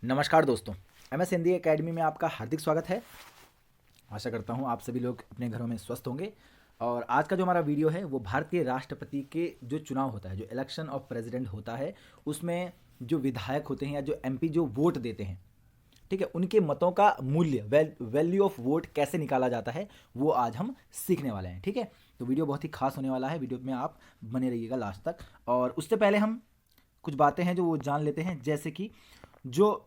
नमस्कार दोस्तों, MS Hindi academy में आपका हार्दिक स्वागत है। आशा करता हूँ आप सभी लोग अपने घरों में स्वस्थ होंगे। और आज का जो हमारा वीडियो है वो भारतीय राष्ट्रपति के जो चुनाव होता है, जो इलेक्शन ऑफ प्रेसिडेंट होता है, उसमें जो विधायक होते हैं या जो MP जो वोट देते हैं, ठीक है, उनके मतों का मूल्य वैल्यू ऑफ वोट कैसे निकाला जाता है वो आज हम सीखने वाले हैं। ठीक है, तो वीडियो बहुत ही खास होने वाला है, वीडियो में आप बने रहिएगा लास्ट तक। और उससे पहले हम कुछ बातें हैं जो वो जान लेते हैं, जैसे कि जो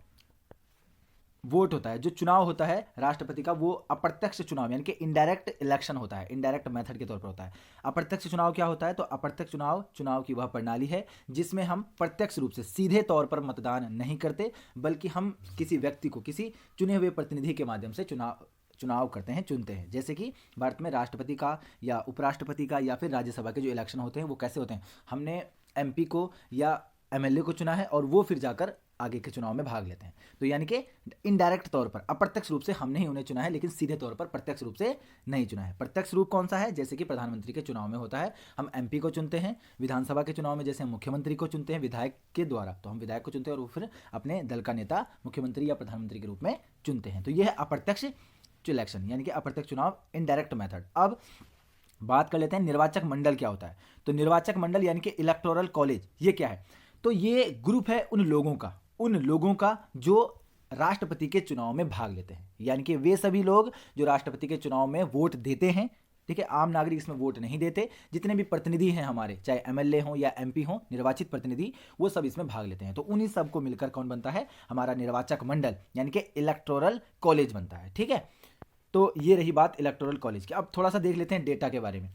वोट होता है, जो चुनाव होता है राष्ट्रपति का, वो अप्रत्यक्ष चुनाव यानी कि इनडायरेक्ट इलेक्शन होता है, इनडायरेक्ट मेथड के तौर पर होता है। अप्रत्यक्ष चुनाव क्या होता है? तो अप्रत्यक्ष चुनाव की वह प्रणाली है जिसमें हम प्रत्यक्ष रूप से सीधे तौर पर मतदान नहीं करते, बल्कि हम किसी व्यक्ति को किसी चुने हुए प्रतिनिधि के माध्यम से चुनाव करते हैं, चुनते हैं। जैसे कि भारत में राष्ट्रपति का या उपराष्ट्रपति का या फिर राज्यसभा के जो इलेक्शन होते हैं वो कैसे होते हैं? हमने MP को या MLA को चुना है और वो फिर जाकर आगे के चुनाव में भाग लेते हैं। तो यानी कि इनडायरेक्ट तौर पर, अप्रत्यक्ष रूप से हमने ही उन्हें चुना है, लेकिन सीधे तौर पर प्रत्यक्ष रूप से नहीं चुना है। प्रत्यक्ष रूप कौन सा है? जैसे कि प्रधानमंत्री के चुनाव में होता है, हम MP को चुनते हैं। विधानसभा के चुनाव में जैसे हम मुख्यमंत्री को चुनते हैं विधायक के द्वारा, तो हम विधायक को चुनते हैं और वो फिर अपने दल का नेता मुख्यमंत्री या प्रधानमंत्री के रूप में चुनते हैं। तो यह है अप्रत्यक्ष इलेक्शन यानी कि अप्रत्यक्ष चुनाव, इनडायरेक्ट मेथड। अब बात कर लेते हैं निर्वाचक मंडल क्या होता है। तो निर्वाचक मंडल यानी कि इलेक्टोरल कॉलेज, ये क्या है? तो ये ग्रुप है उन लोगों का जो राष्ट्रपति के चुनाव में भाग लेते हैं, यानी कि वे सभी लोग जो राष्ट्रपति के चुनाव में वोट देते हैं। ठीक है, आम नागरिक इसमें वोट नहीं देते। जितने भी प्रतिनिधि हैं हमारे, चाहे MLA हो या MP हो, निर्वाचित प्रतिनिधि, वो सब इसमें भाग लेते हैं। तो उन्हीं सब को मिलकर कौन बनता है? हमारा निर्वाचक मंडल यानी कि इलेक्टोरल कॉलेज बनता है। ठीक है, तो ये रही बात इलेक्टोरल कॉलेज की। अब थोड़ा सा देख लेते हैं डेटा के बारे में।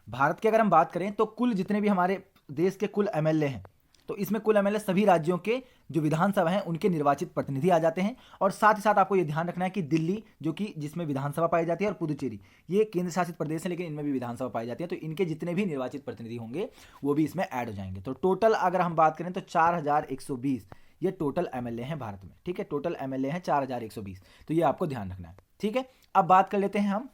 भारत की अगर हम बात करें तो कुल जितने भी हमारे देश के कुल MLA हैं, तो इसमें कुल MLA सभी राज्यों के जो विधानसभा हैं उनके निर्वाचित प्रतिनिधि आ जाते हैं। और साथ ही साथ आपको ये ध्यान रखना है कि दिल्ली, जो कि जिसमें विधानसभा पाई जाती है, और पुदुचेरी, ये केंद्र शासित प्रदेश है लेकिन इनमें भी विधानसभा पाई जाती है, तो इनके जितने भी निर्वाचित प्रतिनिधि होंगे वो भी इसमें ऐड हो जाएंगे। तो टोटल अगर हम बात करें तो 4120 ये टोटल MLA हैं भारत में। ठीक है, टोटल MLA हैं 4120, तो ये आपको ध्यान रखना है। ठीक है, अब बात कर लेते हैं हम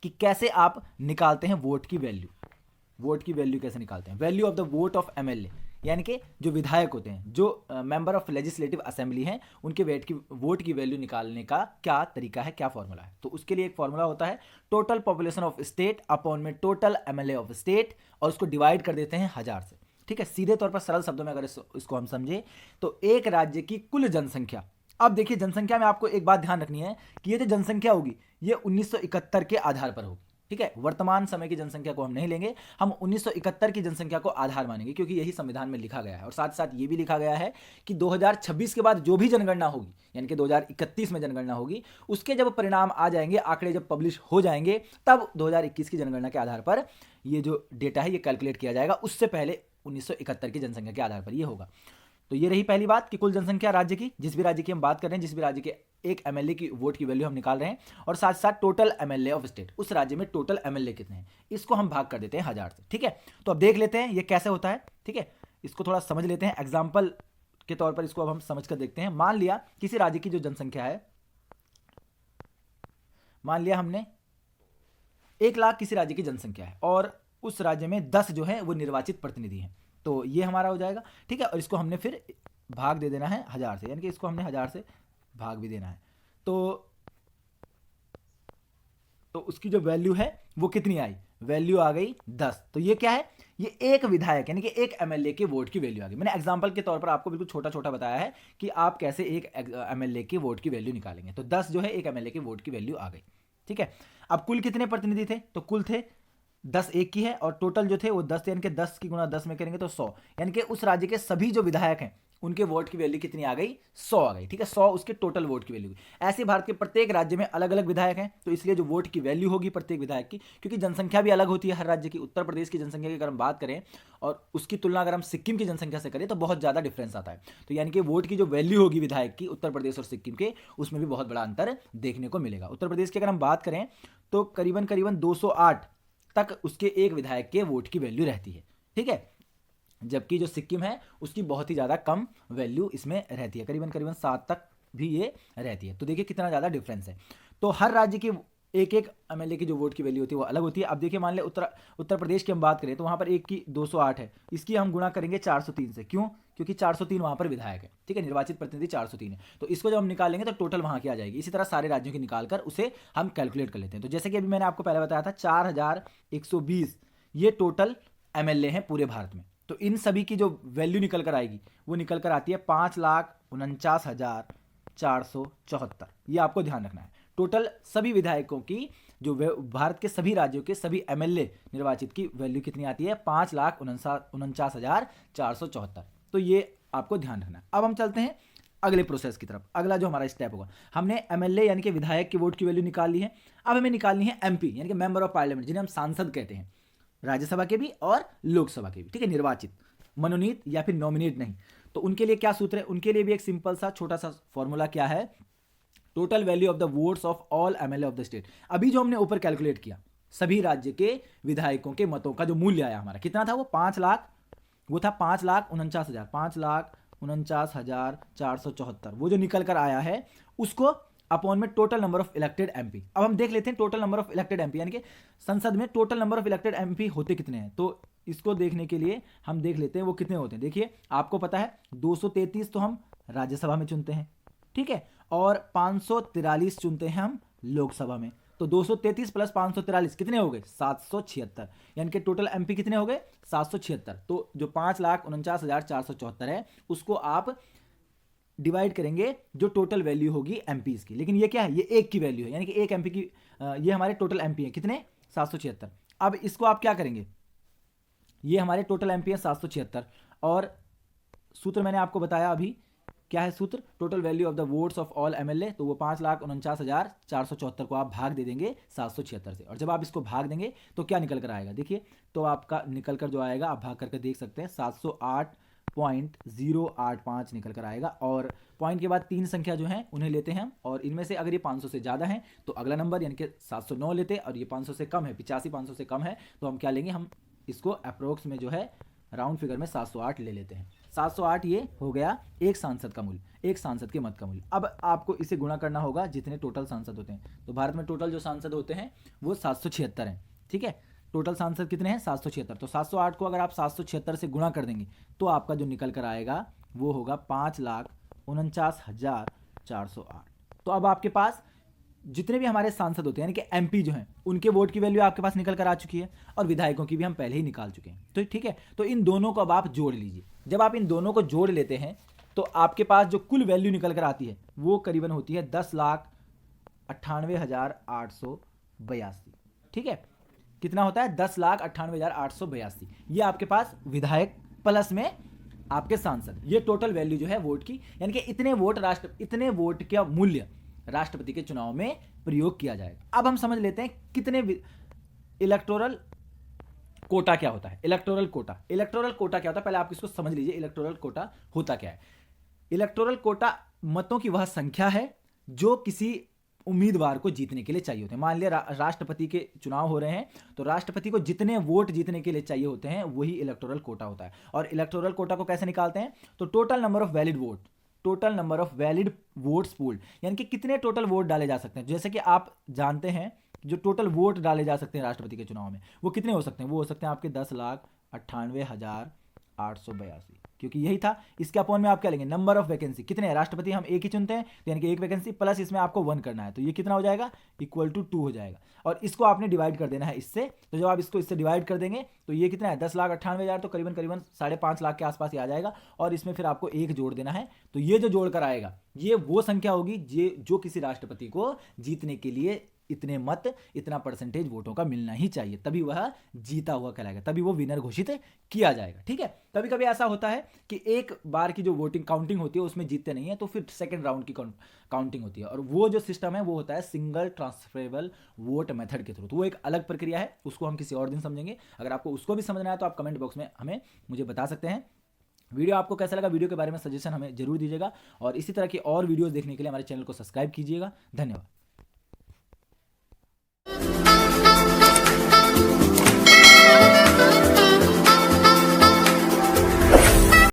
कि कैसे आप निकालते हैं वोट की वैल्यू कैसे निकालते हैं? Value of the vote of MLA यानी कि जो विधायक होते हैं, जो मेंबर ऑफ लेजिस्लेटिव असेंबली हैं, उनके वोट की वैल्यू निकालने का क्या तरीका है, क्या फॉर्मूला है? तो उसके लिए एक फॉर्मूला होता है, total population of state upon में टोटल MLA ऑफ स्टेट, और उसको डिवाइड कर देते हैं 1000 से। ठीक है, सीधे तौर पर सरल शब्दों में अगर इसको हम समझे तो एक राज्य की कुल जनसंख्या। अब देखिए, जनसंख्या में आपको एक बात ध्यान रखनी है कि ये जो जनसंख्या होगी ये 1971 के आधार पर होगी। ठीक है, वर्तमान समय की जनसंख्या को हम नहीं लेंगे, हम 1971 की जनसंख्या को आधार मानेंगे, क्योंकि यही संविधान में लिखा गया है। और साथ साथ ये भी लिखा गया है कि 2026 के बाद जो भी जनगणना होगी, यानी कि 2031 में जनगणना होगी, उसके जब परिणाम आ जाएंगे, आंकड़े जब पब्लिश हो जाएंगे, तब 2021 की जनगणना के आधार पर ये जो डेटा है ये कैलकुलेट किया जाएगा। उससे पहले 1971 की जनसंख्या के आधार पर ये होगा। तो ये रही पहली बात कि कुल जनसंख्या राज्य की, जिस भी राज्य की हम बात कर रहे हैं, जिस भी राज्य के एक MLA की वोट की वैल्यू हम निकाल रहे हैं, और साथ साथ टोटल MLA ऑफ स्टेट, उस राज्य में टोटल MLA कितने हैं, इसको हम भाग कर देते हैं 1000 से। ठीक है, तो अब देख लेते हैं ये कैसे होता है। ठीक है, इसको थोड़ा समझ लेते हैं एग्जाम्पल के तौर पर, इसको अब हम समझ कर देखते हैं। मान लिया किसी राज्य की जो जनसंख्या है, मान लिया हमने 1 लाख किसी राज्य की जनसंख्या है, और उस राज्य में 10 जो है वो निर्वाचित प्रतिनिधि हैं। तो ये हमारा हो जाएगा। ठीक है, और इसको हमने फिर भाग दे देना है 1000 से, यानी कि इसको हमने 1000 से भाग भी देना है। तो उसकी जो वैल्यू है वो कितनी आई? वैल्यू आ गई 10। तो ये क्या है? ये एक विधायक यानी कि एक MLA के वोट की वैल्यू आ गई। मैंने एग्जांपल के तौर पर आपको बिल्कुल छोटा छोटा बताया है कि आप कैसे एक MLA के वोट की वैल्यू निकालेंगे। तो 10 जो है एक MLA के वोट की वैल्यू आ गई। ठीक है, अब कुल कितने प्रतिनिधि थे? तो कुल थे 10 एक की है, और टोटल जो थे वो 10 थे, यानी कि 10 की गुणा 10 में करेंगे तो 100, यानी कि उस राज्य के सभी जो विधायक हैं उनके वोट की वैल्यू कितनी आ गई? 100 आ गई। ठीक है, 100 उसके टोटल वोट की वैल्यू। ऐसे भारत के प्रत्येक राज्य में अलग अलग विधायक हैं, तो इसलिए जो वोट की वैल्यू होगी प्रत्येक विधायक की, क्योंकि जनसंख्या भी अलग होती है हर राज्य की। उत्तर प्रदेश की जनसंख्या की अगर हम बात करें और उसकी तुलना अगर हम सिक्किम की जनसंख्या से करें तो बहुत ज़्यादा डिफरेंस आता है। तो यानी कि वोट की जो वैल्यू होगी विधायक की उत्तर प्रदेश और सिक्किम के, उसमें भी बहुत बड़ा अंतर देखने को मिलेगा। उत्तर प्रदेश की अगर हम बात करें तो करीबन 208 तक उसके एक विधायक के वोट की वैल्यू रहती है। ठीक है, जबकि जो सिक्किम है उसकी बहुत ही ज़्यादा कम वैल्यू इसमें रहती है, करीबन 7 तक भी ये रहती है। तो देखिए कितना ज़्यादा डिफरेंस है। तो हर राज्य की एक एक MLA की जो वोट की वैल्यू होती है वो अलग होती है। अब देखिए मान ले उत्तर प्रदेश की हम बात करें तो वहाँ पर एक की 208 है, इसकी हम गुणा करेंगे 403 से। क्यों? क्योंकि 403 वहाँ पर विधायक है, ठीक है, निर्वाचित प्रतिनिधि 403 है। तो इसको जब हम निकालेंगे तो टोटल वहाँ की आ जाएगी। इसी तरह सारे राज्यों की निकालकर उसे हम कैलकुलेट कर लेते हैं। तो जैसे कि अभी मैंने आपको पहले बताया था 4120 ये टोटल एमएलए हैं पूरे भारत में। तो इन सभी की जो वैल्यू निकल कर आएगी वो निकल कर आती है 5,49,474। ये आपको ध्यान रखना है। टोटल सभी विधायकों की जो भारत के सभी राज्यों के सभी एमएलए निर्वाचित की वैल्यू कितनी आती है 5,49,474। तो ये आपको ध्यान रखना है। अब हम चलते हैं अगले प्रोसेस की तरफ। अगला जो हमारा स्टेप होगा, हमने एमएलए यानी कि विधायक की वोट की वैल्यू निकाल ली है। अब हमें निकालनी है एमपी यानी कि मेंबर ऑफ पार्लियामेंट, जिन्हें हम सांसद कहते हैं, राज्यसभा के भी और लोकसभा के भी, ठीक है, निर्वाचित, मनोनीत या फिर नॉमिनेट नहीं। तो उनके लिए क्या सूत्र है, उनके लिए भी एक सिंपल सा छोटा सा फॉर्मूला क्या है, total value of the votes of all MLA of the state. अभी जो हमने ऊपर कैलकुलेट किया सभी राज्य के विधायकों के मतों का जो मूल्य आया हमारा कितना था, वो 5 लाख, वो था 5,49,000, 5,49,474। वो जो निकल कर आया है उसको अपॉन में total number of elected MP. अब हम देख लेते हैं total number of elected MP, यानी कि संसद में total number of elected MP होते कितने हैं। तो इसको देखने के लिए हम देख लेते हैं वो कितने होते हैं। देखिए आपको पता है 233 तो हम राज्यसभा में चुनते हैं, ठीक है, और 543 चुनते हैं हम लोकसभा में। तो 233 प्लस 543 कितने हो गए 776, यानी कि टोटल एमपी कितने हो गए 776। तो जो 5,49,474 है उसको आप डिवाइड करेंगे जो टोटल वैल्यू होगी एमपीज की। लेकिन ये क्या है, ये एक की वैल्यू है, यानी कि एक एमपी की, ये हमारे टोटल एमपी है कितने 776। अब इसको आप क्या करेंगे, ये हमारे टोटल एमपी है 776 और सूत्र मैंने आपको बताया अभी, क्या है सूत्र, total value of the votes of all MLA. तो वो 5,49,474 को आप भाग दे देंगे 776 से, और जब आप इसको भाग देंगे तो क्या निकल कर आएगा, देखिए तो आपका निकल कर जो आएगा आप भाग करके देख सकते हैं 708.085 निकल कर आएगा। और पॉइंट के बाद 3 संख्या जो हैं उन्हें लेते हैं हम, और इनमें से अगर ये 500 से ज़्यादा है तो अगला नंबर यानी कि 709 लेते, और ये 500 से कम है 85-500 से कम है तो हम क्या लेंगे, हम इसको अप्रोक्स में जो है राउंड फिगर में 708 ले लेते हैं। 708 ये हो गया एक सांसद का मूल्य, एक सांसद के मत का मूल्य। अब आपको इसे गुणा करना होगा जितने टोटल सांसद होते हैं। तो भारत में टोटल जो सांसद होते हैं वो 776 हैं, ठीक है, टोटल सांसद कितने हैं 776। तो 708 को अगर आप 776 से गुणा कर देंगे तो आपका जो निकल कर आएगा वो होगा 5,49,408। तो अब आपके पास जितने भी हमारे सांसद होते हैं यानी कि एमपी जो हैं उनके वोट की वैल्यू आपके पास निकल कर आ चुकी है, और विधायकों की भी हम पहले ही निकाल चुके हैं। तो ठीक है, तो इन दोनों को अब आप जोड़ लीजिए। जब आप इन दोनों को जोड़ लेते हैं तो आपके पास जो कुल वैल्यू निकल कर आती है वो करीबन होती है 10,98,882। ठीक है, कितना होता है 10,98,882। ये आपके पास विधायक प्लस में आपके सांसद, ये टोटल वैल्यू जो है वोट की, यानी कि इतने वोट का मूल्य राष्ट्रपति के चुनाव में प्रयोग किया जाएगा। अब हम समझ लेते हैं कितने इलेक्टोरल कोटा क्या होता है। इलेक्टोरल कोटा क्या होता है, पहले आप इसको समझ लीजिए। इलेक्टोरल कोटा होता क्या है। इलेक्टोरल कोटा मतों की वह संख्या है जो किसी उम्मीदवार को जीतने के लिए चाहिए होते हैं। मान लिया राष्ट्रपति के चुनाव हो रहे हैं तो राष्ट्रपति को जितने वोट जीतने के लिए चाहिए होते हैं वही इलेक्टोरल कोटा होता है। और इलेक्टोरल कोटा को कैसे निकालते हैं, तो total number of valid votes pooled, यानी कि कितने टोटल वोट डाले जा सकते हैं। जैसे कि आप जानते हैं जो टोटल वोट डाले जा सकते हैं राष्ट्रपति के चुनाव में वो कितने हो सकते हैं, वो हो सकते हैं आपके 10,98,882, क्योंकि यही था। इसके अपॉन में आप क्या लेंगे, नंबर ऑफ वैकेंसी कितने हैं, राष्ट्रपति हम एक ही चुनते हैं तो यानी कि एक वैकेंसी प्लस इसमें आपको 1 करना है, तो ये कितना हो जाएगा इक्वल टू 2 हो जाएगा। और इसको आपने डिवाइड कर देना है इससे, तो जब आप इसको इससे डिवाइड कर देंगे तो ये कितना है 10,98,000, तो करीबन 5.5 लाख के आसपास ही आ जाएगा। और इसमें फिर आपको 1 जोड़ देना है, तो ये जो जोड़ कर आएगा ये वो संख्या होगी जो किसी राष्ट्रपति को जीतने के लिए इतने मत, इतना परसेंटेज वोटों का मिलना ही चाहिए, तभी वह जीता हुआ कहलाएगा, तभी वो विनर घोषित किया जाएगा। ठीक है, कभी कभी ऐसा होता है कि एक बार की जो वोटिंग काउंटिंग होती है उसमें जीतते नहीं है तो फिर सेकंड राउंड की काउंटिंग होती है, और वो जो सिस्टम है वो होता है सिंगल ट्रांसफरेबल वोट मेथड के थ्रू। तो वो एक अलग प्रक्रिया है, उसको हम किसी और दिन समझेंगे। अगर आपको उसको भी समझना है तो आप कमेंट बॉक्स में मुझे बता सकते हैं। वीडियो आपको कैसा लगा, वीडियो के बारे में सजेशन हमें जरूर दीजिएगा, और इसी तरह की और वीडियोस देखने के लिए हमारे चैनल को सब्सक्राइब कीजिएगा। धन्यवाद।